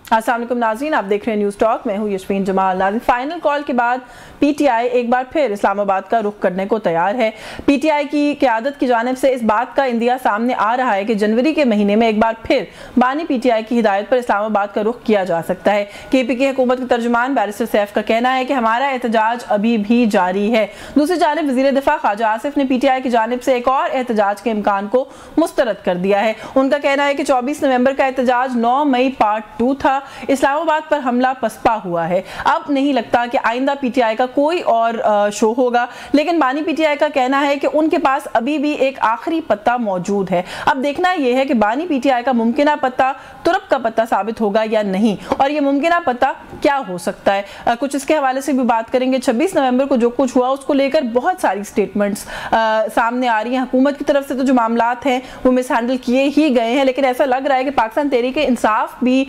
अस्सलाम वालेकुम नाज़रीन, आप देख रहे हैं न्यूज़ टॉक। मैं हूँ यशवीन जमाल। नाज़रीन, फाइनल कॉल के बाद पीटीआई एक बार फिर इस्लामाबाद का रुख करने को तैयार है। पीटीआई की क़यादत की जानिब से इस बात का इंदिया सामने आ रहा है कि जनवरी के महीने में एक बार फिर बानी पीटीआई की हिदायत पर इस्लामाबाद का रुख किया जा सकता है। केपीके हुकूमत के तर्जुमान बैरिस्टर सैफ का कहना है कि हमारा एहतजाज अभी भी जारी है। दूसरी जानिब वज़ीर दिफा ख्वाजा आसिफ ने पीटीआई की जानिब से एक और एहतजाज के इम्कान को मुस्तरद कर दिया है। उनका कहना है कि 24 नवंबर का एहतजाज 9 मई पार्ट 2 था। इस्लामाबाद पर हमला पसपा हुआ है। अब नहीं लगता कि आइंदा पीटीआई का कोई और शो होगा, लेकिन बानी पीटीआई का कहना है कि उनके पास अभी भी एक आखिरी पत्ता मौजूद है। अब देखना यह है कि बानी पीटीआई का मुमकिना पत्ता तुरप का पत्ता साबित होगा या नहीं, और ये मुमकिना पत्ता क्या हो सकता है। कुछ इसके हवाले से भी बात करेंगे। 26 नवंबर को जो कुछ हुआ उसको लेकर बहुत सारी स्टेटमेंट्स सामने आ रही हैं। हुकूमत की तरफ से तो जो मामलात हैं वो मिस हैंडल किए ही गए हैं, लेकिन ऐसा लग रहा है कि पाकिस्तान तहरीक इंसाफ भी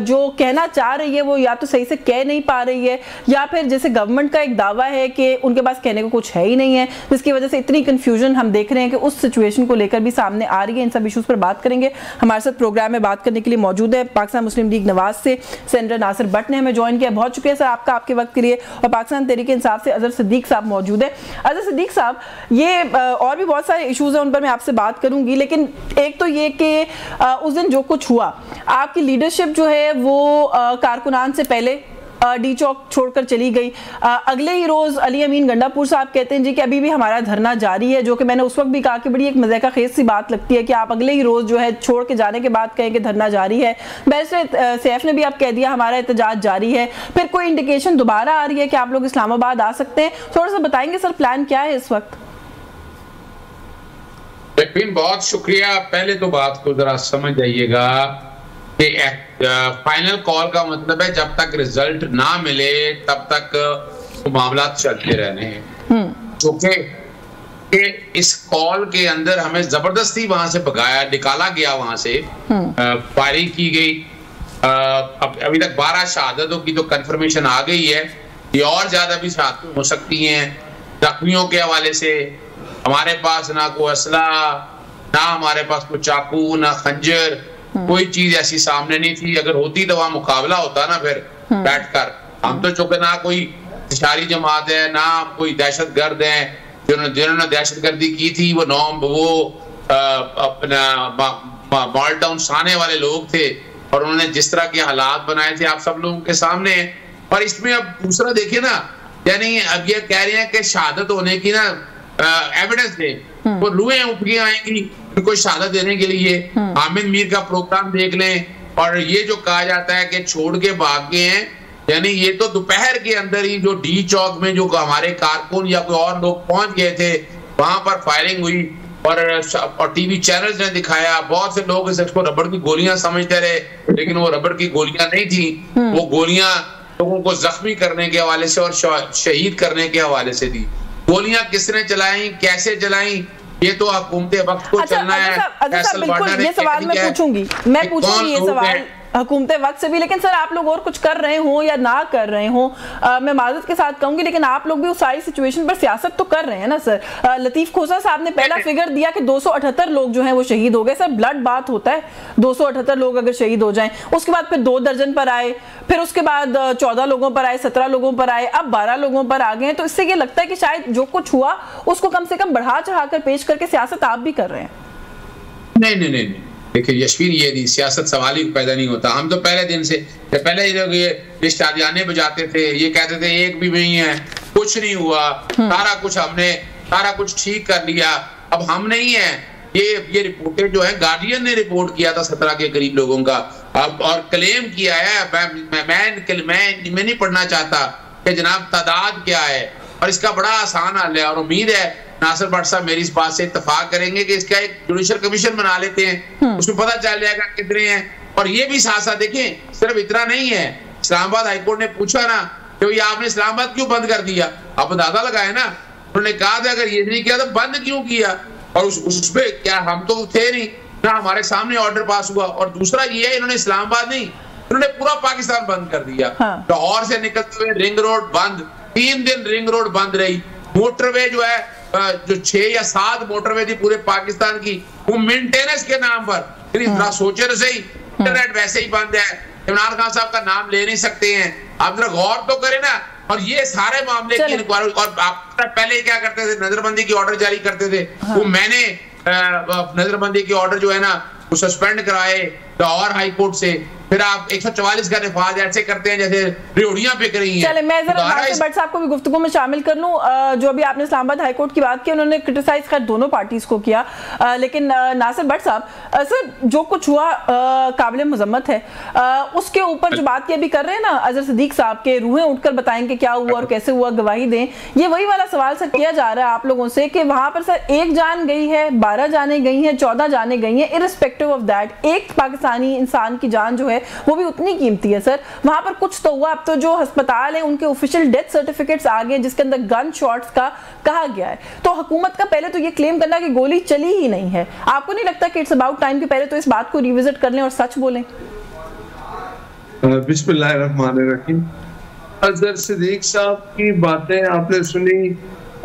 जो कहना चाह रही है वो या तो सही से कह नहीं पा रही है, या फिर जैसे गवर्नमेंट का एक दावा है कि उनके पास कहने को कुछ है ही नहीं है, जिसकी वजह से इतनी कंफ्यूजन हम देख रहे हैं कि उस सिचुएशन को लेकर भी सामने आ रही है। इन सब इशूज़ पर बात करेंगे। हमारे साथ प्रोग्राम में बात करने के लिए मौजूद है पाकिस्तान मुस्लिम लीग नवाज से सेनेटर नासिर भट्ट ने हमें ज्वाइन किया। बहुत शुक्रिया सर आपका, आपके वक्त के लिए। और पाकिस्तान तहरीक इंसाफ से अजहर सिद्दीक साहब मौजूद है। अजहर सिद्दीक साहब, ये और भी बहुत सारे इशूज़ हैं, उन पर मैं आपसे बात करूंगी, लेकिन एक तो ये कि उस दिन जो कुछ हुआ, आपकी लीडरशिप जो है वो कारकुनान से पहले डी चौक छोड़कर चली गई। अगले ही रोज़ अली अमीन गंडापुर साहब कहते हैं जी कि अभी भी हमारा धरना जारी है, जो कि मैंने उस वक्त भी कहा कि बड़ी एक मज़े खेज सी बात लगती है कि आप अगले ही रोज़ जो है छोड़ के जाने के बाद कहें कि धरना जारी है। बैरिस्टर सैफ ने भी आप कह दिया हमारा एहतजाज जारी है। फिर कोई इंडिकेशन दोबारा आ रही है कि आप लोग इस्लामाबाद आ सकते हैं? थोड़ा सा बताएंगे सर, प्लान क्या है इस वक्त? बहुत शुक्रिया। पहले तो बात को जरा समझ जाइएगा कि फाइनल कॉल का मतलब है जब तक रिजल्ट ना मिले तब तक मामला चलते रहने हैं। क्योंकि इस कॉल के अंदर हमें जबरदस्ती वहां से भगाया, निकाला गया वहां से, फायरिंग की गई। अभी तक 12 शहादतों की तो कंफर्मेशन आ गई है। ये और ज्यादा भी शहादतें हो सकती हैं। जख्मियों के हवाले से हमारे पास ना कोई असला, ना हमारे पास कोई चाकू, ना खंजर, कोई चीज ऐसी सामने नहीं थी। अगर होती तो वहां मुकाबला होता ना फिर बैठकर। हम तो चूंकि ना कोई इशारी जमात है, ना कोई दहशतगर्द है। जिन्होंने दहशतगर्दी की थी वो अपना मॉल टाउन साने वाले लोग थे, और उन्होंने जिस तरह के हालात बनाए थे आप सब लोगों के सामने। और इसमें अब दूसरा देखिए ना, यानी अब ये कह रहे हैं कि शहादत होने की ना एविडेंस दे, वो रुएं उठ के आएंगी उनको शहादत देने के लिए। हामिद मीर का प्रोग्राम देख लें, और ये जो कहा जाता है कि छोड़ के भाग गए हैं, यानी ये तो दोपहर के अंदर ही जो डी चौक में जो हमारे कारकुन या कोई और लोग पहुंच गए थे वहां पर फायरिंग हुई, और टीवी चैनल्स ने दिखाया। बहुत से लोग इसको रबड़ की गोलियां समझते रहे, लेकिन वो रबड़ की गोलियां नहीं थी। वो गोलियां लोगों को जख्मी करने के हवाले से और शहीद करने के हवाले से थी। गोलियां किसने चलाई, कैसे चलाई, ये तो हुकूमत वक्त को चलना है। बिल्कुल, ये सवाल मैं पूछूंगी ये सवाल हुकूमत वक्त से भी, लेकिन सर आप लोग और कुछ कर रहे हो या ना कर रहे हो, मैं माजरत के साथ कहूंगी, लेकिन आप लोग भी उस सारी सिचुएशन पर सियासत तो कर रहे हैं ना सर। लतीफ खोसा साहब ने पहला फिगर दिया कि 278 लोग जो हैं वो शहीद हो गए। सर ब्लड बात होता है, 278 लोग अगर शहीद हो जाएं, उसके बाद फिर 2 दर्जन पर आए, फिर उसके बाद 14 लोगों पर आए, 17 लोगों पर आए, अब 12 लोगों पर आ गए। तो इससे ये लगता है कि शायद जो कुछ हुआ उसको कम से कम बढ़ा चढ़ा कर पेश करके सियासत आप भी कर रहे हैं। नहीं, देखिए यशवीन, ये सियासत सवाल ही पैदा नहीं होता। हम तो पहले दिन से पहले ही लोग ये शादियाने बजाते थे, ये कहते थे एक भी नहीं है, कुछ नहीं हुआ, सारा कुछ ठीक कर लिया। अब हम नहीं है। ये रिपोर्टें जो है गार्डियन ने रिपोर्ट किया था 17 के करीब लोगों का, अब और क्लेम किया है। मैं नहीं पढ़ना चाहता कि जनाब तादाद क्या है, और इसका बड़ा आसान हल है। और उम्मीद है नासिर भट्ट साहब मेरी इस बात से इत्तेफाक करेंगे कि इसका एक जुडिशल कमीशन बना लेते हैं, उसमें पता चल जाएगा कितने हैं। और ये भी साथ साथ देखें, सिर्फ इतना नहीं है। इस्लामाबाद हाईकोर्ट ने पूछा ना कि आपने इस्लामाबाद क्यों बंद कर दिया, आप अंदाजा लगाए ना। उन्होंने कहा था अगर ये नहीं किया तो बंद क्यों किया, और उस पे क्या हम तो थे नहीं ना, हमारे सामने ऑर्डर पास हुआ। और दूसरा ये है, इन्होंने इस्लामाबाद नहीं, इन्होंने पूरा पाकिस्तान बंद कर दिया। लाहौर से निकलते हुए रिंग रोड बंद, 3 दिन रिंग रोड बंद रही। मोटरवे जो है, जो 6 या 7 मोटरवे थी पूरे पाकिस्तान की, वो मेंटेनेंस के नाम पर, सोचे तो सही, इंटरनेट वैसे ही बंद है, इमरान खान साहब का नाम ले नहीं सकते हैं। आप जरा गौर तो करें ना। और ये सारे मामले की इंक्वायरी, और आप पहले क्या करते थे, नजरबंदी की ऑर्डर जारी करते थे। वो मैंने नजरबंदी के ऑर्डर जो है ना वो सस्पेंड कराए लाहौर हाई कोर्ट से। फिर आप 144 का निफाज ऐसे करते हैं जैसे रेवड़ियां पिक रही हैं। चले मैं जरा नासिर भट्ट साहब को भी गुफ्तगू में शामिल कर लूं। जो अभी आपने इस्लामाबाद हाई कोर्ट की बात की, उन्होंने क्रिटिसाइज कर दोनों पार्टीज को किया, लेकिन नासिर भट्ट साहब सर जो कुछ हुआ काबिल मजम्मत है। उसके ऊपर जो बात की अभी कर रहे हैं ना अजहर सिद्दीक साहब के, रूहें उठकर बताएंगे क्या हुआ और कैसे हुआ, गवाही दें। ये वही वाला सवाल सर किया जा रहा है आप लोगों से कि वहां पर सर 1 जान गई है, 12 जाने गई हैं, 14 जाने गई हैं, इररिस्पेक्टिव ऑफ दैट एक पाकिस्तानी इंसान की जान जो है वो भी उतनी कीमती है। सर वहां पर कुछ तो हुआ। अब तो जो अस्पताल है उनके ऑफिशियल डेथ सर्टिफिकेट्स आ गए जिसके अंदर गन शॉट्स का कहा गया है। तो हुकूमत का पहले तो ये क्लेम करना कि गोली चली ही नहीं है, आपको नहीं लगता कि इट्स अबाउट टाइम कि पहले तो इस बात को रिविजिट कर लें और सच बोलें? बिस्मिल्लाहिर्रहमानिर्रहीम। अजहर सिद्दीक साहब की बातें आपने सुनी।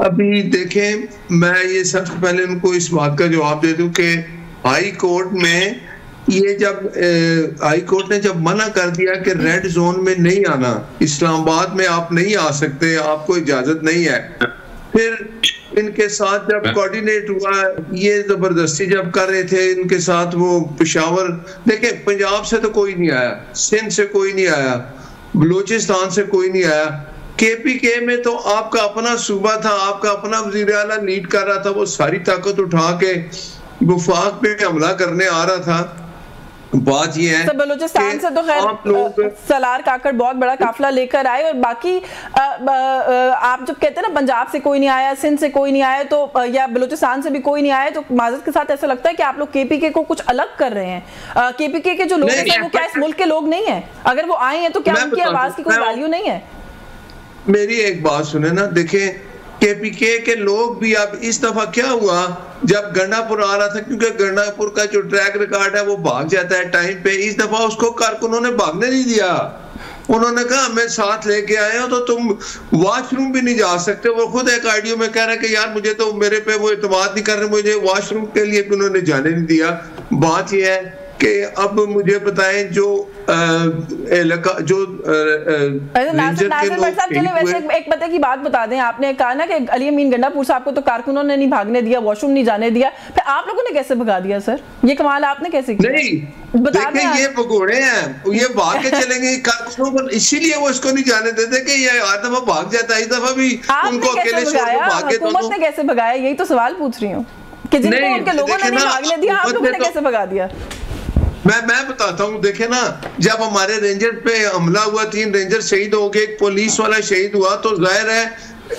अभी देखें, मैं ये सबसे पहले उनको इस बात का जवाब दे दूं कि हाई कोर्ट में ये जब हाई कोर्ट ने जब मना कर दिया कि रेड जोन में नहीं आना, इस्लामाबाद में आप नहीं आ सकते, आपको इजाजत नहीं है, फिर इनके साथ जब कोऑर्डिनेट हुआ, ये जबरदस्ती जब कर रहे थे इनके साथ, वो पेशावर देखे, पंजाब से तो कोई नहीं आया, सिंध से कोई नहीं आया, बलूचिस्तान से कोई नहीं आया, KPK में तो आपका अपना सूबा था, आपका अपना वज़ीर आला लीड कर रहा था, वो सारी ताकत उठा के वफाक पे हमला करने आ रहा था। बात ये है बलूचिस्तान से तो खैर सलार काकड़ बहुत बड़ा काफिला लेकर आए, और बाकी आप जब कहते हैं ना पंजाब से कोई नहीं आया, सिंध से कोई नहीं आया, तो या बलूचिस्तान से भी कोई नहीं आया, तो माजरत के साथ ऐसा लगता है कि आप लोग KPK को कुछ अलग कर रहे हैं। KPK के जो लोग हैं वो क्या इस मुल्क के लोग नहीं है? अगर वो आए हैं तो क्या उनकी आवाज की कोई वैल्यू नहीं है? मेरी एक बात सुने ना, देखें KPK के लोग भी, अब इस दफा क्या हुआ जब गंडापुर आ रहा था, क्योंकि गंडापुर का जो ट्रैक रिकॉर्ड है वो भाग जाता है टाइम पे, इस दफा उसको कारकुनों ने भागने नहीं दिया। उन्होंने कहा मैं साथ लेके आया हूं तो तुम वॉशरूम भी नहीं जा सकते। वो खुद एक ऑडियो में कह रहा है कि यार मुझे तो मेरे पे वो एतमाद नहीं कर रहे, मुझे वॉशरूम के लिए भी उन्होंने जाने नहीं दिया। बात यह है कि अब मुझे बताएं जो जो नासिर भट्ट साहब, चलिए वैसे एक पते की बात बता दें, आपने कहा ना कि अली अमीन गंडापुर साहब को तो कारकुनों ने नहीं भागने दिया, वॉशरूम नहीं जाने दिया, फिर आप लोगों ने कैसे भगा दिया सर? ये कमाल आपने कैसे किया? नहीं देखिए, ये भगोड़े हैं, ये भाग के चलेंगे कारकुनों को, इसीलिए वो इसको नहीं जाने देते कि ये हर दफा भाग जाता है, इस दफा भी उनको अकेले छोड़ के भाग गए। हुकूमत ने कैसे भगाया, यही तो सवाल पूछ रही हूँ कि जिनको उनके लोगों ने नहीं भागने दिया, आप लोगों ने कैसे भगा दिया? मैं बताता हूँ। देखे ना, जब हमारे रेंजर पे हमला हुआ, 3 रेंजर शहीद हो गए, एक पुलिस वाला शहीद हुआ, तो जाहिर है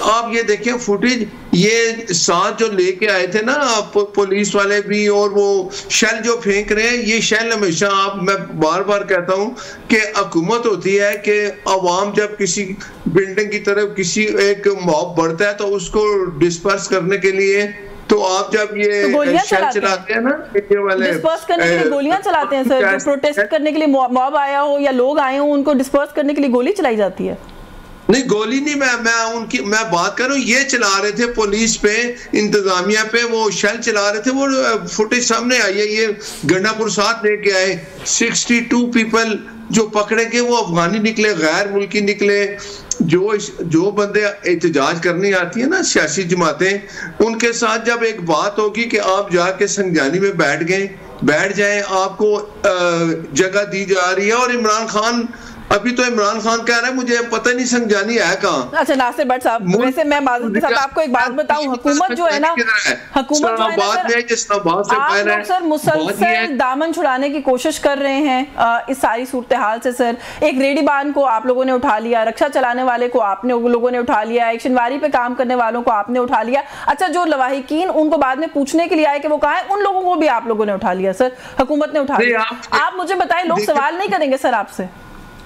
आप ये देखें फुटेज, ये साथ जो लेके आए थे ना पुलिस वाले भी, और वो शेल जो फेंक रहे हैं, ये शेल हमेशा मैं बार बार कहता हूँ कि हुकूमत होती है कि अवाम जब किसी बिल्डिंग की तरफ किसी एक मॉब बढ़ता है तो उसको डिस्पर्स करने के लिए, तो आप जब ये तो गोलियां चलाते हैं ना, ये वाले डिस्पर्स करने के लिए गोलियां चलाते हैं सर, जो प्रोटेस्ट करने के लिए मॉब आया हो या लोग आए हो, उनको डिस्पर्स करने के लिए गोली चलाई जाती है? नहीं, गोली नहीं, मैं बात कर रहा हूँ, ये चला रहे थे पुलिस पे, इंतजामिया पे, वो शेल चला रहे थे, वो फुटेज सामने आई है। ये गंडापुर साथ लेके आए, 62 पीपल जो पकड़े गए वो अफगानी निकले, गैर मुल्की निकले। जो बंदे एहतजाज करनी आती है ना, सियासी जमातें, उनके साथ जब एक बात होगी कि आप जाके संजानी में बैठ जाएं, आपको जगह दी जा रही है। और इमरान खान, अभी तो इमरान खान कह रहा है मुझे पता नहीं संजानी है कहाँ। अच्छा नासिर भट्ट साहब, वैसे मैं माज़रत के साथ आपको एक बात बताऊं, हुकूमत जो है ना, हुकूमत जो है ना, आप लोग सर मुसलसल दामन छुड़ाने की कोशिश कर रहे हैं इस सारी सूरत हाल से। सर एक रेडीबान को आप लोगों ने उठा लिया, रक्षा चलाने वाले को आपने लोगों ने उठा लिया, एक शनवारी पे काम करने वालों को आपने उठा लिया। अच्छा, जो लवाहिकीन उनको बाद में पूछने के लिए आए कि वो कहाँ है, उन लोगों को भी आप लोगों ने उठा लिया सर, हुकूमत ने उठा लिया। आप मुझे बताएं, लोग सवाल नहीं करेंगे सर आपसे?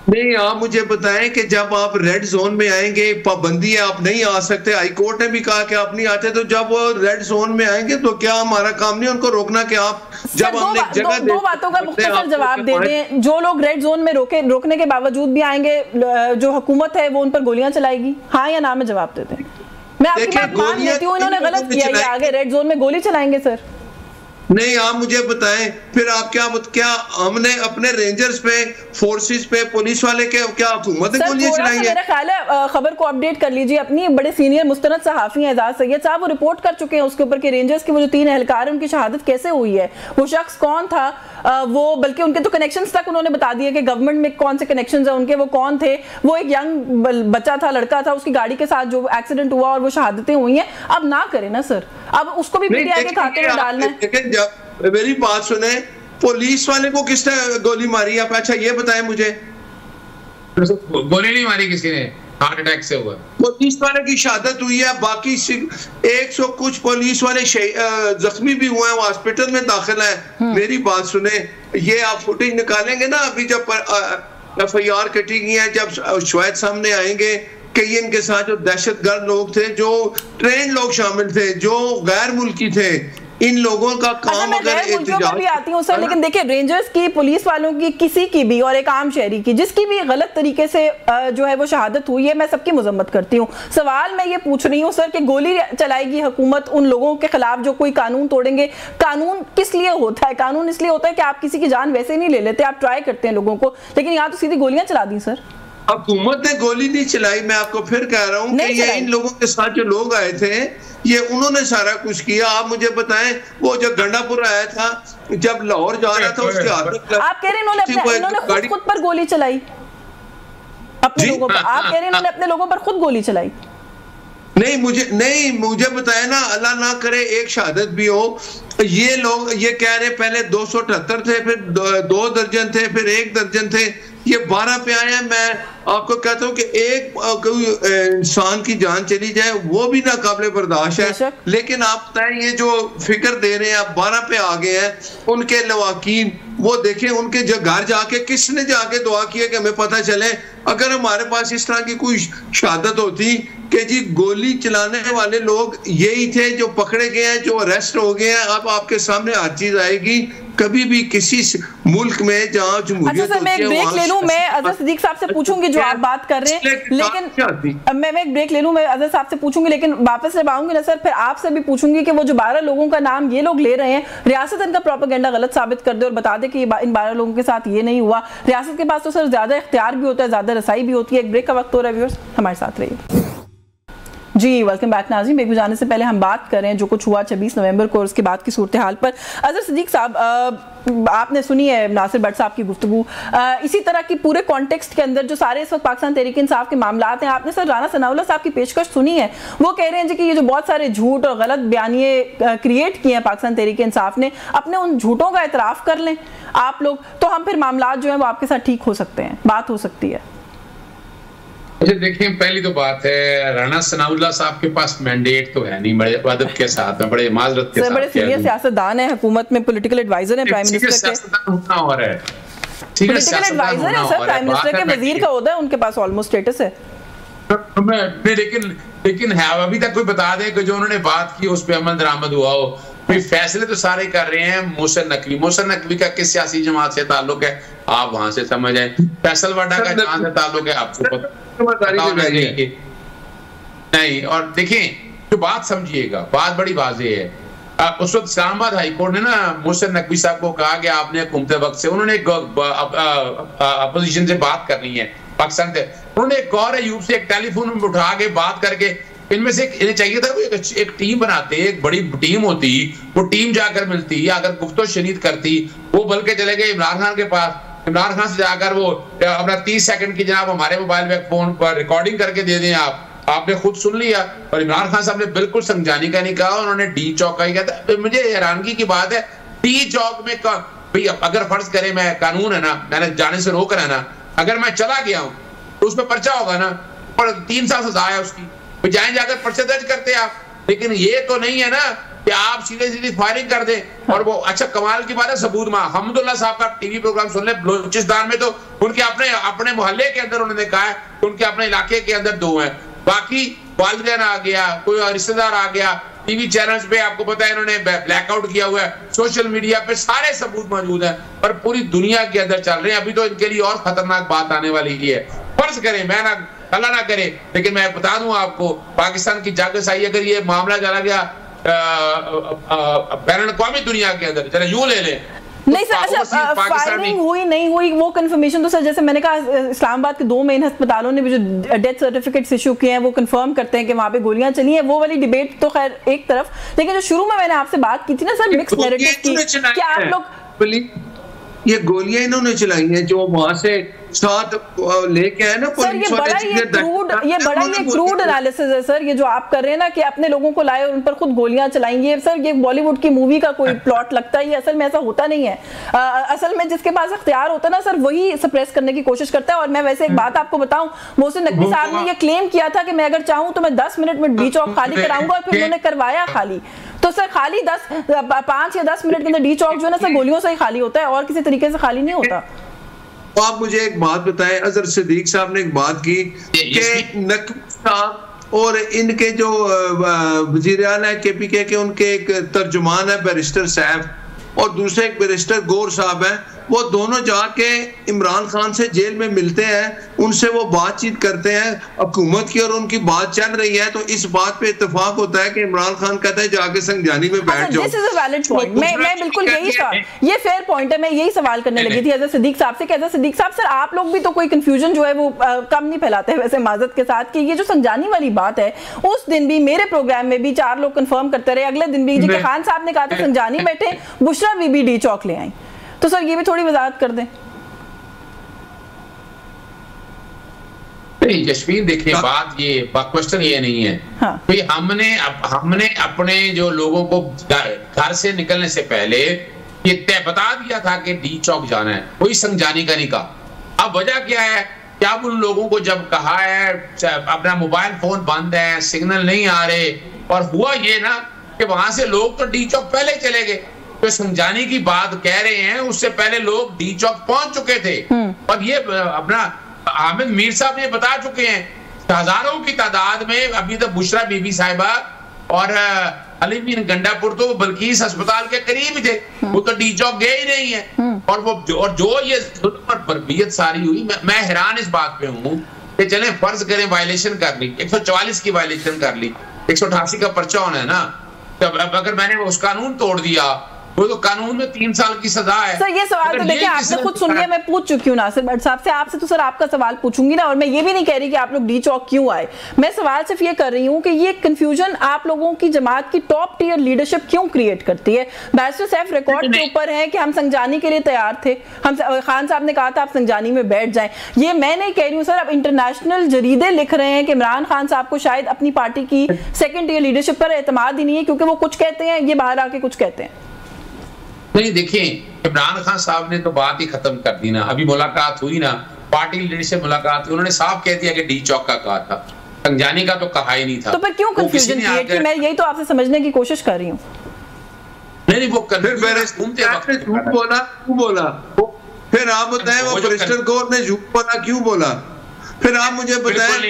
नहीं, आप मुझे बताएं कि जब आप रेड जोन में आएंगे, पाबंदी है, आप नहीं आ सकते, हाई कोर्ट ने भी कहा कि आप नहीं आते, तो जब वो रेड जोन में आएंगे तो क्या हमारा काम नहीं उनको रोकना कि आप जब हमने एक जगह दो बातों का मुख्तसर जवाब दे दें। जो लोग रेड जोन में रोकने के बावजूद भी आएंगे, जो हुकूमत है वो उन पर गोलियां चलाएगी, हाँ या ना में जवाब दे दें। मैं आपकी बात मान लेती हूँ, इन्होंने गलत किया, ये आगे रेड जोन में गोली चलाएंगे सर। नहीं, आप मुझे बताएं फिर आप क्या हमने अपने रेंजर्स पे, फोर्सेस पे, पुलिस वाले के क्या हुकूमत ने गोलियां चलाई है? मेरा ख्याल है खबर को अपडेट कर लीजिए। अपनी बड़े सीनियर मुस्तनद सहाफी हैं एजाज सैयद साहब, वो रिपोर्ट कर चुके हैं उसके ऊपर कि रेंजर्स के वो जो 3 एहलकार हैं उनकी शहादत कैसे हुई है, वो शख्स कौन था, वो बल्कि उनके तो कनेक्शंस तक उन्होंने बता दिए कि गवर्नमेंट में कौन से कनेक्शंस हैं उनके, वो कौन थे, वो एक यंग बच्चा था, लड़का था, उसकी गाड़ी के साथ जो एक्सीडेंट हुआ और वो शहादतें हुई हैं। अब ना करें ना सर, अब उसको भी पीटीआई के खाते में डालना है। मेरी बात सुने, पुलिस वाले को किसने गोली मारी आप अच्छा ये बताएं मुझे। गोली नहीं मारी किसी ने, हार्ट अटैक से हुआ। पुलिस वाले की शहादत हुई है, बाकी 100 कुछ पुलिस वाले जख्मी भी हुए हैं, वो हॉस्पिटल में दाखिल है। मेरी बात सुने, ये आप फुटेज निकालेंगे ना अभी जब FIR कटी गई है, जब शायद सामने आएंगे कि इनके साथ जो दहशतगर्द लोग थे, जो ट्रेन लोग शामिल थे, जो गैर मुल्की थे, इन लोगों का काम अगर भी आती हूँ सर, लेकिन देखिए रेंजर्स की, पुलिस वालों की, किसी की भी और एक आम शहरी की जिसकी भी गलत तरीके से जो है वो शहादत हुई है, मैं सबकी मजम्मत करती हूँ। सवाल मैं ये पूछ रही हूँ सर कि गोली चलाएगी हुकूमत उन लोगों के खिलाफ जो कोई कानून तोड़ेंगे। कानून किस लिए होता है? कानून इसलिए होता है कि आप किसी की जान वैसे नहीं ले लेते, आप ट्राई करते हैं लोगों को, लेकिन यहाँ तो सीधी गोलियां चला दी सर। हुकूमत ने गोली नहीं चलाई, मैं आपको फिर कह रहा हूँ कि ये इन लोगों के साथ जो लोग आए थे, ये उन्होंने सारा कुछ किया। आप मुझे बताएं, वो जब गंडापुर आया था, जब लाहौर जा रहा था, उसके हाथ में आप कह रहे हैं इन्होंने खुद पर गोली चलाई अपने लोगों पर? आप कह रहे हैं इन्होंने अपने लोगों पर खुद गोली चलाई? नहीं मुझे बताया ना, अल्लाह ना करे एक शहादत भी हो। ये लोग ये कह रहे पहले 278 थे, फिर 2 दर्जन थे, फिर 1 दर्जन थे, ये 12 पे आए हैं। मैं आपको कहता हूँ कि एक इंसान की जान चली जाए वो भी ना काबिल बर्दाश्त है, लेकिन आप बताएं ये जो फिक्र दे रहे हैं, आप 12 पे आ गए हैं। उनके लवाकीन वो देखें, उनके घर जाके किसने जाके दुआ किया कि हमें पता चले। अगर हमारे पास इस तरह की कोई शहादत होती कि जी गोली चलाने वाले लोग यही थे जो पकड़े गए हैं, जो अरेस्ट हो गए हैं, अब आपके सामने हर चीज आएगी। कभी भी किसी मुल्क में जहाँ जमहूरियत मैं एक ब्रेक ले लूं, मैं अजहर सिद्दीक साहब से पूछूंगी जो आप बात कर रहे हैं, लेकिन मैं एक ब्रेक ले लूं, मैं अजहर साहब से पूछूंगी, लेकिन वापस जब आऊंगी ना सर, फिर आपसे भी पूछूंगी कि वो जो 12 लोगों का नाम ये लोग ले रहे हैं, रियासत इनका प्रोपेगेंडा गलत साबित कर दे और बता दे कि इन 12 लोगों के साथ ये नहीं हुआ। रियासत के पास तो सर ज्यादा इख्तियार भी होता है, ज्यादा रसाई भी होती है। एक ब्रेक का वक्त हो रहा है, व्यूअर्स हमारे साथ रहिए। जी वेलकम बैक नाज़रीन। ब्रेक में जाने से पहले हम बात करें जो कुछ हुआ 26 नवंबर को और उसके बाद की सूरत हाल पर। अजहर सिद्दीक साहब, आपने सुनी है नासिर भट्ट साहब की गुफ्तगू, इसी तरह की पूरे कॉन्टेक्स्ट के अंदर जो सारे इस वक्त पाकिस्तान तहरीक इंसाफ के मामलात हैं, आपने सर राना सनाउल्लाह साहब की पेशकश सुनी है। वो कह रहे हैं कि ये जो बहुत सारे झूठ और गलत बयानिए क्रिएट किए हैं पाकिस्तान तहरीक इंसाफ ने, अपने उन झूठों का एतराफ़ कर लें आप लोग, तो हम फिर मामलात जो है वो आपके साथ ठीक हो सकते हैं, बात हो सकती है। अच्छा देखिए, पहली तो बात है राना सनाउल्लाह साहब के पास मैंडेट तो है नहीं, बड़े अदब के साथ में, बड़े माजरत के साथ, बड़े सीनियर सियासतदान है, हुकूमत में पॉलिटिकल एडवाइजर है, प्राइम मिनिस्टर के पॉलिटिकल एडवाइजर है सर, प्राइम मिनिस्टर के वजीर का ओहदा है उनके पास, ऑलमोस्ट स्टेटस है। लेकिन है अभी तक कोई बता दे कि जो उन्होंने बात की उस पर अमल दरामद हुआ हो। फैसले तो सारे कर रहे हैं मोहसिन नकवी का किस सियासी जमात से ताल्लुक है, आप वहां से समझ आए। फैसल वाडा का जहां से ताल्लुक है आपको नहीं। और देखिए जो बात समझिएगा, बात बड़ी वाज़ेह है। उस वक्त इस्लामाबाद हाई कोर्ट ने ना मोहसिन नकवी साहब को कहा कि आपने हुकूमत वक्त से, उन्होंने अपोजिशन से बात करनी है पाकिस्तान से, उन्होंने एक और अयूब से एक टेलीफोन में उठा के बात करके, इनमें से इन्हें चाहिए था एक टीम बनाते, एक बड़ी टीम होती, वो टीम जाकर मिलती, अगर गुफ्तो शनीद करती, वो बल्कि चले गए इमरान खान के पास, इमरान खान से जाकर वो अपना 30 सेकंड की जनाब हमारे मोबाइल में फोन पर रिकॉर्डिंग करके दे दें, आपने खुद सुन लिया। और इमरान खान साहब ने बिल्कुल समझाने का नहीं कहा, उन्होंने डी चौक का ही कहता। मुझे हैरानगी की बात है, डी चौक में भाई अगर फर्ज करें मैं, कानून है ना, मैंने जाने से रोक रहा है ना, अगर मैं चला गया हूँ तो उसमें पर्चा होगा ना, और 3 साल सजा है उसकी, जाए जाकर पर्चे दर्ज करते आप। लेकिन ये तो नहीं है ना कि आप सीधे फायरिंग कर दें। और वो अच्छा कमाल की बात है, सबूत हमदुल्ला साहब का टीवी प्रोग्राम सुन ले, बलूचिस्तान में तो उनके अपने मोहल्ले के अंदर उन्होंने कहा है कि उनके अपने इलाके के अंदर 2 हैं, बाकी वालिदैन आ गया, कोई रिश्तेदार आ गया, टीवी चैनल्स पे आपको पता है इन्होंने ब्लैकआउट किया हुआ है, सोशल मीडिया पे सारे सबूत मौजूद हैं और पूरी दुनिया के अंदर चल रहे हैं। अभी तो इनके लिए और खतरनाक बात आने वाली है। फर्ज करें, मैं ना अल्लाह ना करे, लेकिन मैं बता दूं आपको, पाकिस्तान की जागसाई अगर ये मामला चला गया बैन-अ-क़वामी दुनिया के अंदर, जरा यूं ले लें। नहीं सर, अच्छा फायरिंग हुई नहीं हुई वो कंफर्मेशन तो सर जैसे मैंने कहा इस्लामाबाद के 2 मेन अस्पतालों ने भी जो डेथ सर्टिफिकेट्स इशू किए हैं वो कंफर्म करते हैं कि वहाँ पे गोलियां चली हैं। वो वाली डिबेट तो खैर एक तरफ, लेकिन जो शुरू में मैंने आपसे बात की थी ना सर मिक्स नैरेटिव की, क्या आप लोग ये गोलियां इन्होंने चलाई हैं जो वहां से साथ लेके आए ना सर, ये बड़ा ये क्रूड एनालिसिस है सर, ये जो आप कर रहे हैं ना कि अपने लोगों को लाए और उन पर खुद गोलियां चलाएंगे सर, ये बॉलीवुड की मूवी का कोई प्लॉट लगता है, ये असल में ऐसा होता नहीं है। असल में जिसके पास इख्तियार होता है ना सर वही सप्रेस करने की कोशिश करता है। और मैं वैसे एक बात आपको बताऊं, मोहसिन नकवी साहब ने ये क्लेम किया था कि मैं अगर चाहूं तो मैं 10 मिनट में डी चौक खाली कराऊंगा, और फिर उन्होंने करवाया खाली। तो सर खाली 5 या 10 मिनट के अंदर डी चौक जो है ना सर गोलियों से ही खाली होता है और किसी तरीके से खाली नहीं होता। आप मुझे एक बात बताएं, अजहर सिद्दीक साहब ने एक बात की कि नकवी साहब और इनके जो वज़ीर आला है KPK के, उनके एक तर्जुमान है बैरिस्टर सैफ और दूसरे एक बैरिस्टर गौर साहब हैं, वो दोनों जाके इमरान खान से जेल में मिलते हैं, उनसे वो बातचीत करते हैं हुकूमत की और उनकी बात चल रही है, तो इस बात पे इत्तेफाक होता है कि इमरान खान कहता है जाके संजानी में बैठ जाओ। This is a valid point. मैं बिल्कुल ये फेयर पॉइंट है, मैं यही सवाल करने लगी थी अजहर सिद्दीक साहब से कि अजहर सिद्दीक साहब सर आप लोग भी तो कोई कंफ्यूजन जो है वो कम नहीं फैलाते हैं वैसे माजरत के साथ, कि ये जो संजानी वाली बात है उस दिन भी मेरे प्रोग्राम में भी 4 लोग कंफर्म करते रहे, अगले दिन भी जी के खान साहब ने कहा था संजानी बैठे, बुशरा बीबी डी चौक ले आई। तो सर ये भी थोड़ी वजाहत कर दें। नहीं जसवीर देखिए, बात ये क्वेश्चन ये नहीं है। हाँ। भाई हमने अपने जो लोगों को घर से निकलने से पहले ये तय बता दिया था कि डी चौक जाना है, कोई संजानी का नहीं कहा। अब वजह क्या है कि अब उन लोगों को जब कहा है अपना मोबाइल फोन बंद है, सिग्नल नहीं आ रहे, और हुआ ये ना कि वहां से लोग तो डी चौक पहले चले गए, तो संजानी की बात कह रहे हैं उससे पहले लोग डी चौक पहुंच चुके थे। और ये अपना हामिद मीर साहब ये बता चुके हैं, हजारों की तादाद में अभी तक बुशरा बीबी साहिबा और अली बिन गंडापुर तो बल्कीस अस्पताल के करीब ही थे, वो तो डी चौक गए ही नहीं है। और जो ये बर्बियत सारी हुई, मैं हैरान इस बात पे हूँ कि चले फर्ज करें वायलेशन कर ली, 144 की वायलेशन कर ली, 188 का पर्चा होना है ना, तब अगर मैंने उस कानून तोड़ दिया वो तो कानून में 3 साल की सजा है। सर ये सवाल तो देखिए आपने खुद सुन लिया, मैं पूछ चुकी हूँ नासिर भट्ट साहब से, आपसे तो सर आपका सवाल पूछूंगी ना, और मैं ये भी नहीं कह रही कि आप लोग डी चौक क्यों आए, मैं सवाल सिर्फ ये कर रही हूँ कि ये कंफ्यूजन आप लोगों की जमात की टॉप टियर लीडरशिप क्यों क्रिएट करती है। बैरिस्टर सैफ रिकॉर्ड के ऊपर है कि हम संजानी के लिए तैयार थे, हम खान साहब ने कहा था आप संजानी में बैठ जाएं, ये मैं नहीं कह रही हूँ सर, अब इंटरनेशनल जरीदे लिख रहे हैं कि इमरान खान साहब को शायद अपनी पार्टी की सेकेंड टियर लीडरशिप पर एतमाद ही नहीं है, क्योंकि वो कुछ कहते हैं ये बाहर आके कुछ कहते हैं। नहीं देखिए, इमरान खान साहब ने तो बात ही खत्म कर दी ना, अभी मुलाकात हुई ना, पार्टी लीडर से मुलाकात हुई, उन्होंने साफ कह दिया कि डी चौक का कहा था, संजानी का तो कहा ही नहीं था। तो फिर क्यों कंफ्यूजन क्रिएट की? मैं यही तो आपसे समझने की कोशिश कर रही हूँ। नहीं वो झूठ बोला क्यों बोला, फिर आप बताएं वो बैरिस्टर गौर ने झूठ बोला क्यों बोला, फिर आप मुझे बताएं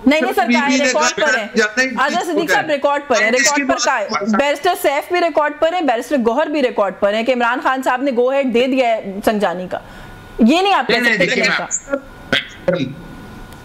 नहीं सर रिकॉर्ड पर है, अजहर सिद्दीक साहब रिकॉर्ड पर है, रिकॉर्ड पर का है, बैरिस्टर सैफ भी रिकॉर्ड पर है, बैरिस्टर गौहर भी रिकॉर्ड पर है कि इमरान खान साहब ने गो हेड दे दिया है संजानी का, ये नहीं आप कह सकते।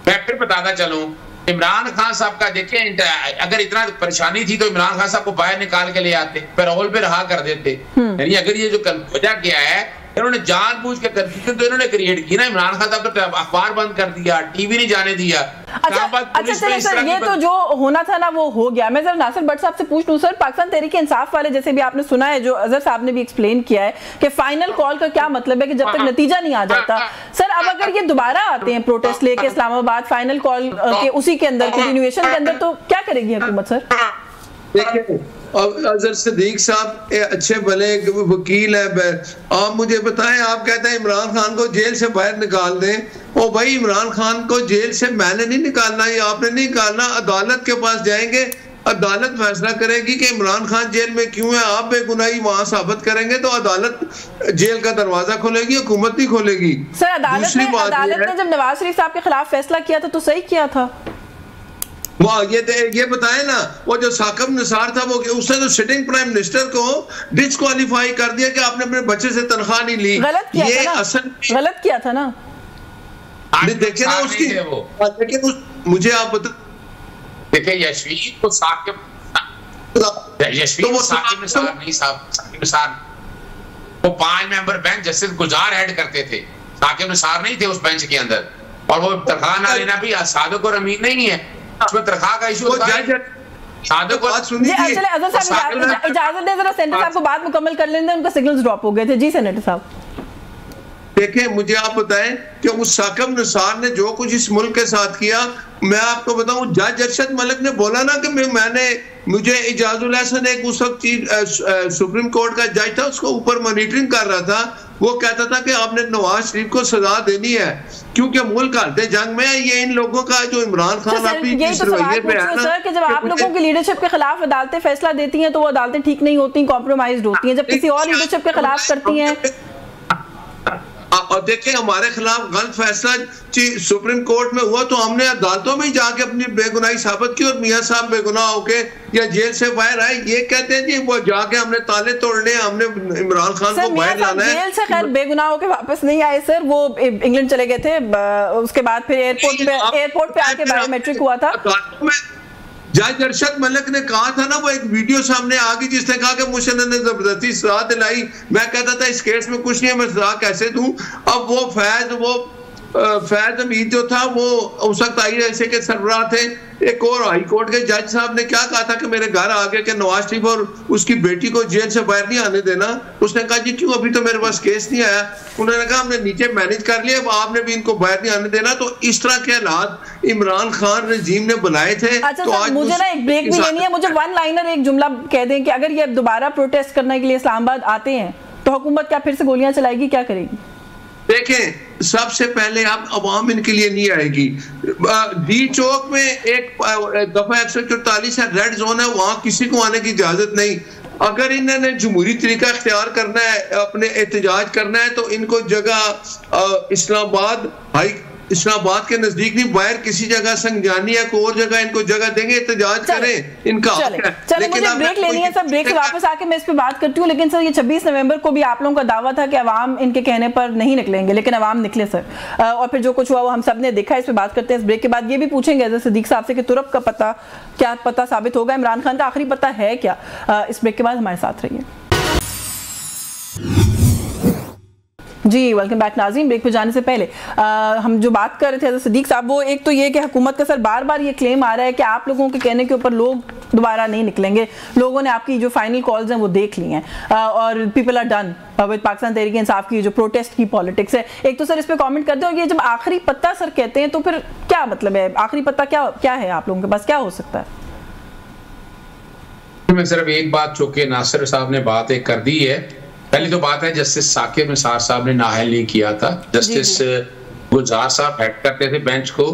मैं फिर बताता चलूं, इमरान खान साहब का देखिए, अगर इतना परेशानी थी तो इमरान खान साहब को बाहर निकाल के ले आते, पैरोल पे रहा कर देते। यानी अगर ये जो वजह क्या है, इन्होंने जानबूझ के कंफ्यूजन तो इन्होंने क्रिएट की ना, इमरान खान साहब तो अखबार बंद कर दिया, टीवी नहीं जाने दिया। अच्छा सर ये तो जो होना था ना वो हो गया। मैं जरा नासिर भट्ट साहब से पूछ लूं सर, पाकिस्तान तहरीक इंसाफ वाले जैसे भी आपने सुना है, जो अजहर साहब ने भी एक्सप्लेन किया है कि फाइनल कॉल का क्या मतलब है कि जब तक नतीजा नहीं आ जाता। सर अब अगर ये दोबारा आते हैं प्रोटेस्ट लेके इस्लामाबाद फाइनल कॉल के उसी के अंदर कंटिन्यूएशन के अंदर, तो क्या करेगी हुकूमत सर? देखिए अजहर सिद्दीक साहब अच्छे भले वकील है, आप मुझे बताएं, आप कहते हैं इमरान खान को जेल से बाहर निकाल दें। ओ भाई, इमरान खान को जेल से मैंने नहीं निकालना, ये आपने नहीं निकालना, अदालत के पास जाएंगे, अदालत फैसला करेगी कि इमरान खान जेल में क्यों है, आप बेगुनाही वहां साबित करेंगे तो अदालत जेल का दरवाजा खोलेगी, हुकूमत नहीं खोलेगी। सर अदालत ने जब नवाज शरीफ साहब के खिलाफ फैसला किया था तो सही किया था। ये बताए ना, वो जो साकिब निसार था वो उसने तो सिटिंग प्राइम मिनिस्टर को डिस्क्वालीफाई कर दिया कि आपने अपने बच्चे से तनख्वाह नहीं ली। गलत किया था ना, असल गलत किया था ना। देखिए ना उसकी, लेकिन मुझे आप बता, देखिए यशवीर को साकिब यशवीन साकिब निसार नहीं साहब, साकिब निसार वो 5 मेंबर बेंच जस्टिस गुजार हेड करते थे, साकिब निसार नहीं थे उस बेंच के अंदर। और वो तनख्वाह ना लेना भी सादिक और अमीन नहीं है, उसमें तनख्वाह का इशू होता है। सादिक और इजाजत दे जरा, सेनेटर साहब को बात मुकम्मल कर लेंगे, उनका सिग्नल्स ड्रॉप हो गए थे। जी सेनेटर साहब देखें, मुझे आप बताएं कि उस साकिब निसार ने जो कुछ इस मुल्क के साथ किया, मैं आपको बताऊं, जज अरशद मलिक ने बोला ना कि मुझे इजाजुल हसन एक उस वक्त सुप्रीम कोर्ट का जज था, उसको ऊपर मॉनिटरिंग कर रहा था, वो कहता था कि आपने नवाज शरीफ को सजा देनी है क्योंकि मुल्क हालत जंग में है। ये इन लोगों का जो इमरान खान अपनी इस रवैये पे है ना कि जब आप लोगों की लीडरशिप के खिलाफ अदालतें फैसला देती हैं तो वो अदालतें ठीक नहीं होती, कॉम्प्रोमाइज होती हैं, जब किसी और लीडरशिप के खिलाफ करती हैं। और देखिए, हमारे खिलाफ गलत फैसला सुप्रीम कोर्ट में हुआ तो हमने अदालतों में जाके अपनी बेगुनाही साबित की और मियां साहब बेगुनाह होके या जेल से बाहर आए। ये कहते हैं जी वो जाके हमने ताले तोड़ने, हमने इमरान खान को बाहर लाना है। जेल से खैर बेगुनाह होके वापस नहीं आए सर, वो इंग्लैंड चले गए थे, उसके बाद फिर एयरपोर्ट पे आके बायोमेट्रिक हुआ था। जज अरशद मलिक ने कहा था ना, वो एक वीडियो सामने आ गई जिसने कहा कि मुझे ने जबरदस्ती सजा दिलाई, मैं कहता था इस केस में कुछ नहीं है, मैं सजा कैसे दूं। अब वो फैज हमीद जो था वो उस वक्त IRIC के सरबराह थे। एक और हाई कोर्ट के जज साहब ने क्या कहा था कि मेरे घर आ गए कि नवाज शरीफ और उसकी बेटी को जेल से बाहर नहीं आने देना। उसने कहा जी क्यों, अभी तो मेरे पास केस नहीं आया। उन्होंने कहा हमने नीचे मैनेज कर लिया, अब आपने भी इनको बाहर नहीं आने देना। तो इस तरह के हालात इमरान खान रजीम ने बनाए थे। अच्छा तो आज मुझे ना एक ब्रेक भी लेनी है, मुझे वन लाइनर एक जुमला कह दें कि अगर ये दोबारा प्रोटेस्ट करने के लिए इस्लामाबाद आते हैं तो हुकूमत क्या फिर से गोलियां चलाएगी, क्या करेगी? देखें, सबसे पहले आप अवाम इनके लिए नहीं आएगी। डी चौक में एक दफा 144 है, रेड जोन है, वहां किसी को आने की इजाजत नहीं। अगर इन्होंने जमहूरी तरीका इख्तियार करना है, अपने एहतजाज करना है, तो इनको जगह इस्लामाबाद के नजदीक नहीं, बाहर किसी जगह संगजानी या कोई और जगह इनको जगह देंगे, एहतजाज करें, इनका चले मुझे ब्रेक लेनी है सर, ब्रेक से वापस आके मैं इस पे बात करती हूँ। लेकिन सर ये 26 नवंबर को भी आप लोगों का दावा था कि अवाम इनके कहने पर नहीं निकलेंगे, लेकिन अवाम निकले सर, और फिर जो कुछ हुआ वो हम सब ने देखा। इस पे बात करते हैं इस ब्रेक के बाद। ये भी पूछेंगे सिद्दीक साहब से कि तुरप का पता क्या पता साबित होगा, इमरान खान का आखिरी पता है क्या? इस ब्रेक के बाद हमारे साथ रहिए जी। वेलकम बैक नाज़रीन। ब्रेक पे जाने से पहले हम जो बात कर रहे थे सिद्दीक साहब, वो एक तो ये कि हुकूमत का सर बार बार ये क्लेम आ रहा है कि आप लोगों के कहने के ऊपर लोग दोबारा नहीं निकलेंगे, लोगों ने आपकी जो फाइनल कॉल्स हैं वो देख ली हैं और people are done with Pakistan Tehreek Insaf की जो प्रोटेस्ट की पॉलिटिक्स है। एक तो सर इस पे कमेंट करते हो, ये जब आखिरी पत्ता सर कहते हैं तो फिर क्या मतलब है, आखिरी पत्ता क्या है आप लोगों के पास, क्या हो सकता है? मैं सिर्फ एक बात चूंकि नासिर साहब ने बात एक कर दी है। पहली तो बात है जस्टिस साकिब निसार साहब ने नाअहल नहीं किया था, जस्टिस गुजार साहब हेड करते थे बेंच को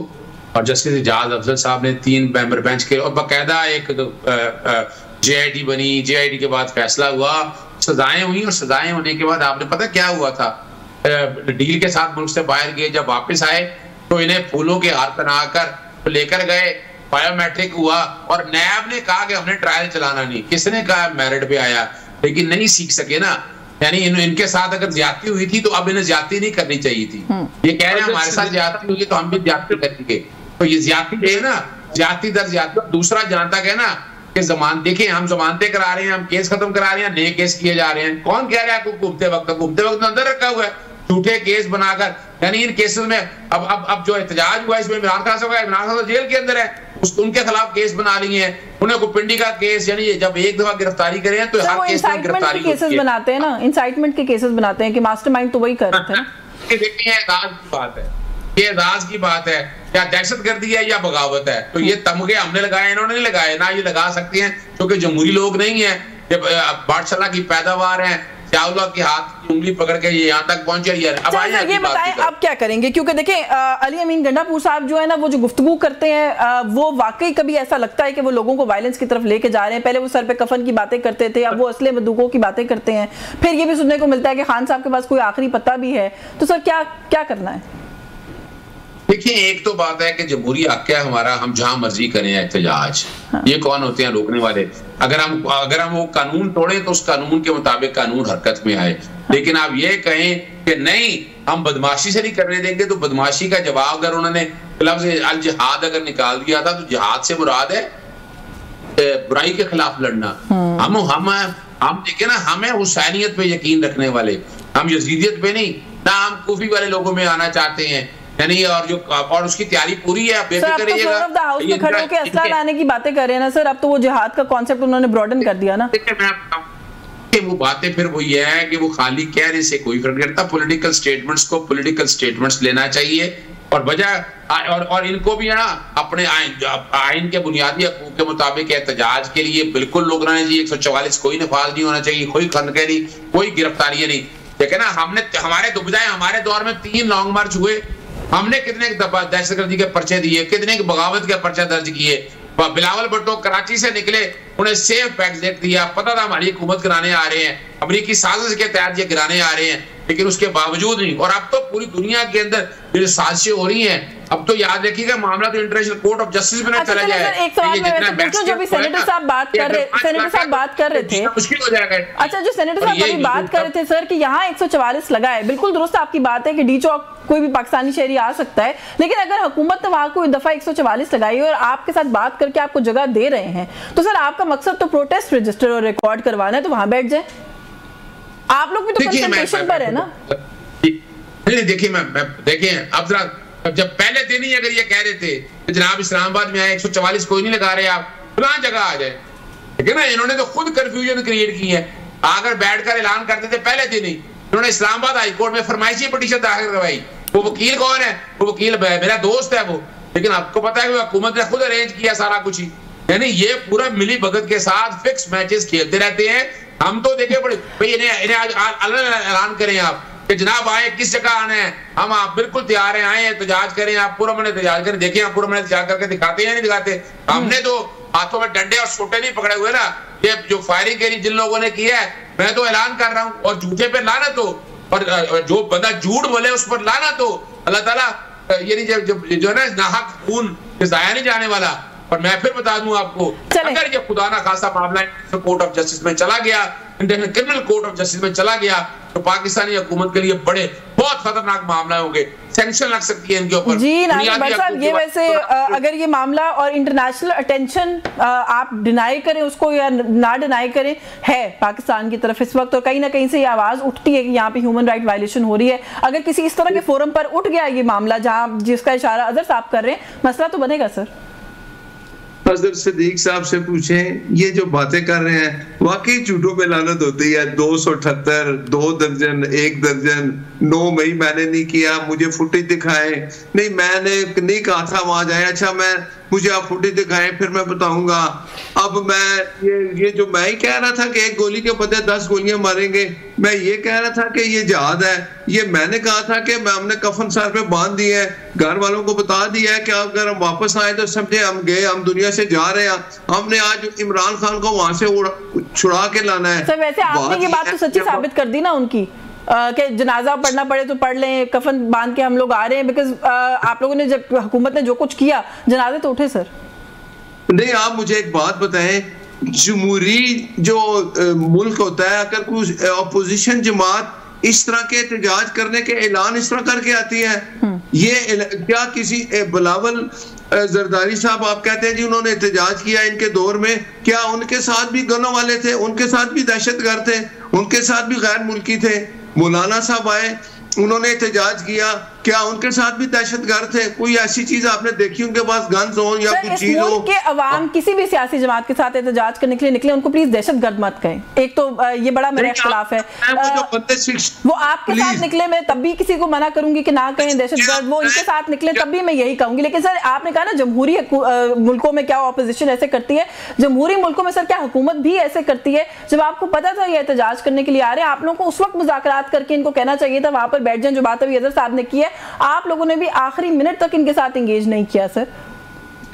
और जस्टिस इजाज अफजल साहब ने 3 मेंबर बेंच के और बाकायदा एक JIT बनी, JIT के बाद फैसला हुआ, सजाएं हुई और सजाएं होने के बाद आपने पता क्या हुआ था, डील के साथ मुल्क से बाहर गए, जब वापस आए तो इन्हें फूलों के हार पहनाकर लेकर गए, बायोमेट्रिक हुआ और नैब ने कहा कि हमने ट्रायल चलाना नहीं। किसने कहा मेरिट पे आया, लेकिन नहीं सीख सके ना। यानी इनके साथ अगर ज्यादती हुई थी तो अब इन्हें ज्यादती नहीं करनी चाहिए थी। ये कह रहे हैं हमारे साथ ज्यादती हुई तो हम भी ज्यादती करेंगे, तो ये ज्यादती है ना, ज्यादती दर ज्यादती। दूसरा जहां तक है ना कि देखिए हम जमानतें करा रहे हैं, हम केस खत्म करा रहे हैं, नए केस किए जा रहे हैं। कौन कह रहा है आपको घूमते वक्त अंदर रखा हुआ है झूठे केस बनाकर। यानी इन केसेस में अब जो एहतजाज हुआ इसमें इमरान खान साहब, इमरान खान जेल के अंदर है, उनके खिलाफ केस बना लिए हैं, उन्हें को पिंडी का केस, यानी जब एक दफा गिरफ्तारी करें तो हर केस में गिरफ्तारी केसेस बनाते हैं ना, इंसाइटमेंट के केसेस बनाते हैं कि मास्टरमाइंड तो वही कर रहे थे ना। देखिए एजाज की बात है, ये एजाज की बात है, क्या दहशतगर्दी है या बगावत है? तो ये तमगे हमने लगाए, इन्होंने नहीं लगाए ना, ये लगा सकते हैं क्योंकि जमहूरी लोग नहीं है, बादशाह की पैदावार है, के हाथ की उंगली पकड़ के ये यहाँ तक पहुंचे। अब ये बताएं अब क्या करेंगे, क्योंकि देखें अली अमीन गंडापुर साहब जो है ना, वो जो गुफ्तगू करते हैं वो वाकई कभी ऐसा लगता है कि वो लोगों को वायलेंस की तरफ लेके जा रहे हैं। पहले वो सर पे कफन की बातें करते थे, अब वो असले बंदूकों की बातें करते हैं। फिर ये भी सुनने को मिलता है कि खान साहब के पास कोई आखिरी पत्ता भी है। तो सर क्या करना है? देखिए एक तो बात है कि जमहूरी हक है हमारा, हम जहां मर्जी करें एहतजाज। हाँ। ये कौन होते हैं रोकने वाले? अगर हम वो कानून तोड़े तो उस कानून के मुताबिक कानून हरकत में आए। लेकिन आप ये कहें कि नहीं हम बदमाशी से नहीं करने देंगे, तो बदमाशी का जवाब अगर उन्होंने लफ्ज़ अल जिहाद अगर निकाल दिया था तो जिहाद से मुराद है बुराई के खिलाफ लड़ना। हम देखे ना, हमें हुसैनियत पे यकीन रखने वाले, हम यजीदियत पे नहीं, ना हम कूफी वाले लोगों में आना चाहते हैं, यानी और उसकी तैयारी पूरी है। बेफिक्र रहिएगा। हाउस में खड़े होकर असला लाने की बातें कर रहे हैं ना सर, अब तो वो जिहाद का कॉन्सेप्ट उन्होंने ब्रॉडन कर दिया ना। वो बातें फिर वही है कि वो खाली कहने से कोई फर्क नहीं पड़ता। पॉलिटिकल स्टेटमेंट्स को पॉलिटिकल स्टेटमेंट्स लेना चाहिए, और वजह और इनको भी है ना अपने आइन के बुनियादी हकूक के मुताबिक एहतजाज के लिए बिल्कुल लोग रहने चाहिए। 144 कोई नफाज नहीं होना चाहिए, कोई खनके नहीं, कोई गिरफ्तारियां नहीं। देखे ना, हमने हमारे दौर में 3 लॉन्ग मार्च हुए, हमने कितने दहशतगर्दी के पर्चे दिए, कितने बगावत के पर्चे दर्ज किए। बिलावल भुट्टो कराची से निकले, उन्हें सेफ एग्जिट दिया, पता था हमारी हुकूमत गिराने आ रहे हैं, अमरीकी साजिश के तहत ये गिराने आ रहे हैं, लेकिन उसके बावजूद नहीं। और अब तो पूरी दुनिया के अंदर ये साजिशें हो रही हैं। अब तो याद रखिएगा, मामला तो इंटरनेशनल कोर्ट ऑफ जस्टिस में चला गया है। एक सवाल जो भी सेनेटर साहब बात कर रहे थे, मुश्किल हो जाएगा। अच्छा, जो सेनेटर साहब अभी बात कर रहे थे सर कि यहाँ 144 लगा है, बिल्कुल दुरुस्त आपकी बात है कि डी चौक कोई भी पाकिस्तानी शहरी आ सकता है, लेकिन अगर हुकूमत ने वहां कोई दफा 144 लगाई और आपके साथ बात करके आपको जगह दे रहे हैं, तो सर आपका मकसद तो प्रोटेस्ट रजिस्टर और रिकॉर्ड करवाना है, तो वहां बैठ जाए। आप लोग भी तो कंसंट्रेशन पर है ना। देखिए देखिए, अब जब पहले दिन ही अगर ये कह रहे थे कि जनाब इस्लामाबाद में आए 144 कोई नहीं लगा रहे, आप फलां जगह आ जाए, ठीक है ना। इन्होंने तो खुद कंफ्यूजन क्रिएट की है। अगर बैठकर ऐलान करते थे पहले दिन ही, इन्होंने इस्लामाबाद हाई कोर्ट में फरमाइशी पिटीशन दाखिल करवाई। वो वकील कौन है? वो वकील मेरा दोस्त है वो, लेकिन आपको पता है कि हुकूमत ने खुद अरेंज किया सारा कुछ ही। यानी ये पूरा मिली भगत के साथ फिक्स मैचेस खेलते रहते हैं। हम तो देखे बड़े भाई, इन्हें ऐलान करें आप कि जनाब आए, किस जगह आना है, हम आप बिल्कुल तैयार हैं, आए एहतजाज करें, आप पूरा मैंने एहतजाज करें। देखिए, आप पूरा मैंने एहतजाज करके दिखाते हैं नहीं दिखाते। हमने तो हाथों में डंडे और सोटे नहीं पकड़े हुए ना। ये जो फायरिंग करी जिन लोगों ने की है, मैं तो ऐलान कर रहा हूँ, और झूठे पे लानत हो, और जो बंदा झूठ बोले उस पर लानत हो। अल्लाह ताला ये नहीं जो है ना, नाहक खून जाया नहीं जाने वाला। और मैं फिर बता दूं आपको, अगर ये खुदा ना खासा मामला कोर्ट ऑफ जस्टिस में चला गया, international criminal court of justice में चला गया, तो पाकिस्तानी हुकूमत के लिए बड़े बहुत खतरनाक मामला होंगे। सैंक्शन लग सकती है इनके ऊपर। जी नाज़िम साहब, ये वैसे अगर ये मामला और इंटरनेशनल अटेंशन आप डिनाई करें उसको या ना डिनाई करें, है पाकिस्तान की तरफ इस वक्त, और कहीं ना कहीं से ये आवाज उठती है कि यहाँ पे ह्यूमन राइट वायलेशन हो रही है। अगर किसी इस तरह के फोरम पर उठ गया ये मामला, जहाँ जिसका इशारा अजहर साहब कर रहे हैं, मसला तो बनेगा सर। अजहर सिद्दीक साहब से पूछें, ये जो बातें कर रहे हैं वाकई झूठों पे लानत होती है। 278, 2 दर्जन, 1 दर्जन, 9 मई मैंने नहीं किया, मुझे फुटेज दिखाए। नहीं, मैंने नहीं कहा था वहां जाए। अच्छा, मुझे आप फुटेज दिखाएं, फिर मैं बताऊंगा। अब मैं ये जो मैं ही कह रहा था कि 1 गोली के बदले 10 गोलियां मारेंगे, मैं ये कह रहा था कि ये जहाद है। ये मैंने कहा था कि हमने कफन सर पे बांध दिया है, घर वालों को बता दिया है कि अगर हम वापस आए तो समझे हम गए, हम दुनिया से जा रहे हैं। हमने आज इमरान खान को वहां से छुड़ा के लाना है। सर वैसे आपने ये बात तो सच्ची साबित कर दी ना उनकी, कि जनाजा पढ़ना पड़े तो पढ़ लें, कफन बांध के हम लोग आ रहे हैं, बिकॉज आप लोगों ने, जब हुकूमत ने जो कुछ किया, जनाजे तो उठे सर। नहीं, आप मुझे एक बात बताएं, जमहूरी जो मुल्क होता है, अगर कोई अपोजिशन जमात इस तरह के एहतजाज करने के ऐलान इस तरह करके आती है, ये क्या किसी बिलावल जरदारी साहब आप कहते हैं जी उन्होंने एहतजाज किया इनके दौर में, क्या उनके साथ भी गनों वाले थे, उनके साथ भी दहशतगर्द थे, उनके साथ भी गैर मुल्की थे? मौलाना साहब आए, उन्होंने एहतजाज किया, क्या उनके साथ भी दहशतगर्द थे? कोई ऐसी चीज आपने देखी उनके पास गन्स हो या कुछ चीज हो? के अवाम किसी भी सियासी जमात के साथ एहतजाज करने के लिए निकले, उनको प्लीज दहशतगर्द मत कहें। एक तो ये बड़ा मेरा इख्तिलाफ है। वो आपके साथ निकले, मैं तब भी किसी को मना करूंगी कि ना कहें दहशतगर्द, वो इनके साथ निकले तब भी मैं यही कहूंगी। लेकिन सर आपने कहा ना जमहूरी मुल्कों में क्या ऑपोजिशन ऐसे करती है, जमहूरी मुल्कों में सर क्या हुकूमत भी ऐसे करती है? जब आपको पता था ये एहतजाज करने के लिए आ रहे हैं, आप लोगों को उस वक्त मुज़ाकरात करके इनको कहना चाहिए था वहां पर बैठ जाएं, जो बात अभी अजहर साहब ने की है। आप लोगों ने भी आखिरी मिनट तक इनके साथ एंगेज नहीं किया सर।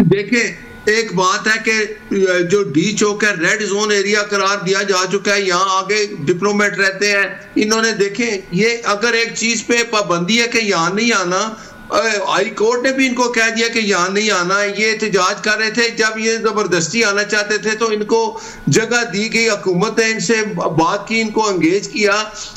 देखिए, एक बात है कि जो डी चौक है रेड जोन एरिया करार दिया जा चुका है, यहाँ आगे डिप्लोमेट रहते हैं। इन्होंने देखें, ये अगर एक चीज पे पाबंदी है कि यहाँ नहीं आना, हाई कोर्ट ने भी इनको कह दिया कि यहाँ नहीं आना है। ये एहतजाज कर रहे थे, जब ये जबरदस्ती आना चाहते थे तो इनको जगह दी गई, हुकूमत ने इनसे बात की, इनको एंगेज किया,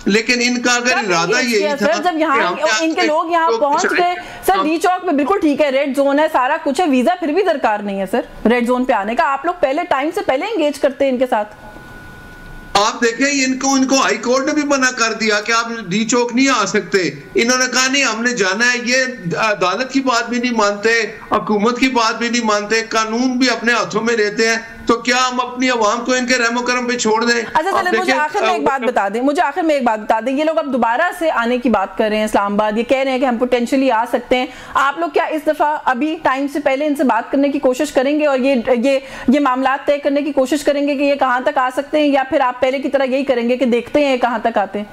लेकिन इनका अगर इरादा यही था जब यहाँ इनके लोग यहाँ पहुंच गए सर, डी चौक में बिल्कुल ठीक है, रेड जोन है, सारा कुछ है, वीजा फिर भी दरकार नहीं है सर रेड जोन पे आने का। आप लोग पहले टाइम से पहले एंगेज करते हैं इनके साथ। आप देखें इनको हाई कोर्ट ने भी मना कर दिया कि आप डी चौक नहीं आ सकते। इन्होंने कहा नहीं हमने जाना है। ये अदालत की बात भी नहीं मानते, हुकूमत की बात भी नहीं मानते, कानून भी अपने हाथों में लेते हैं, तो क्या हम अपनी आवाम को इनके रहमो करम पे छोड़ दें? अच्छा चले, मुझे आखिर में एक बात बता दें, ये लोग अब दोबारा से आने की बात कर रहे हैं इस्लामाबाद, ये कह रहे हैं कि हम पोटेंशियली आ सकते हैं। आप लोग क्या इस दफा अभी टाइम से पहले इनसे बात करने की कोशिश करेंगे और ये मामला तय करने की कोशिश करेंगे कि ये कहां तक आ सकते हैं, या फिर आप पहले की तरह यही करेंगे कि देखते हैं कहां तक आते हैं?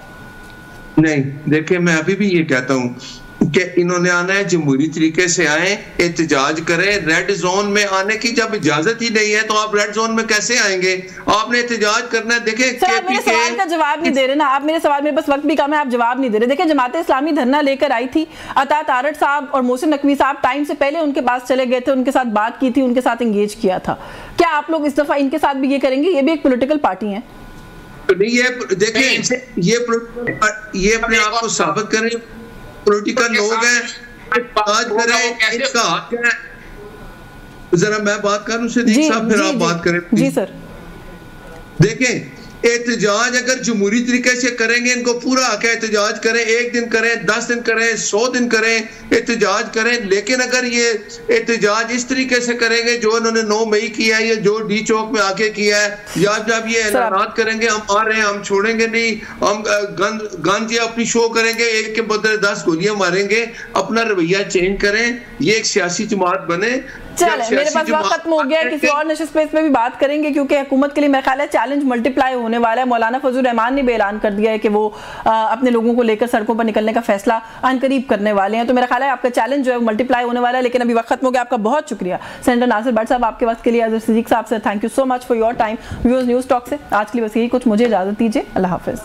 नहीं, देखिए मैं अभी भी ये कहता हूँ कि इन्होंने आना है, जमहूरी तरीके से आए, एहतजाज करें। रेड जोन में आने की जब इजाजत ही नहीं है तो आप रेड जोन में कैसे आएंगे? आपने एहतजाज करना है। देखें आप मेरे सवाल का जवाब नहीं दे रहे ना, आप मेरे सवाल, मेरे पास वक्त भी कम है, आप जवाब नहीं दे रहे। देखिए जमात इस्लामी धरना लेकर आई थी, अता तारड़ साहब और मोहसिन नकवी साहब टाइम से पहले उनके पास चले गए थे, उनके साथ बात की थी, उनके साथ एंगेज किया था। क्या आप लोग इस दफा इनके साथ भी ये करेंगे? ये भी एक पॉलिटिकल पार्टी है। नहीं, ये देखिए ये अपने आप को साबित करें, पॉलिटिकल लोग हैं, आज करें, इनका हक है। जरा मैं बात करूं सिद्दीक साहब, फिर आप बात करें। जी सर। देखें एहतजाज अगर जमहूरी तरीके से करेंगे, इनको पूरा हक है, एहतजाज करें, 1 दिन करें, 10 दिन करें, 100 दिन करें, एहतजाज करें। लेकिन अगर ये एहतजाज इस तरीके से करेंगे जो इन्होंने 9 मई किया है, या जो डी चौक में आके किया है, या जब ये ऐलान करेंगे हम आ रहे हैं, हम छोड़ेंगे नहीं, हम गंज या अपनी शो करेंगे, एक के बदले 10 गोलियां मारेंगे, अपना रवैया चेंज करें, ये एक सियासी जमात बने। चले, मेरे पास वक्त खत्म हो गया, किसी और नशिस्त पे इस पे भी बात करेंगे, क्योंकि हुकूमत के लिए मेरा ख्याल है चैलेंज मल्टीप्लाई होने वाला है। मौलाना फजल रहमान ने भी ऐलान कर दिया है कि वो अपने लोगों को लेकर सड़कों पर निकलने का फैसला अनकरीब करने वाले हैं। तो मेरा ख्याल है आपका चैलेंज जो है मल्टीप्लाई होने वाला है। लेकिन अभी वक्त खत्म हो गया, आपका बहुत शुक्रिया सेनेटर नासिर भट्ट साहब आपके वक्त के लिए। सिद्दीक साहब से thank you so much for your time. Viewers news talk से आज के लिए बस यही कुछ, मुझे इजाजत दीजिए, अल्लाह हाफिज।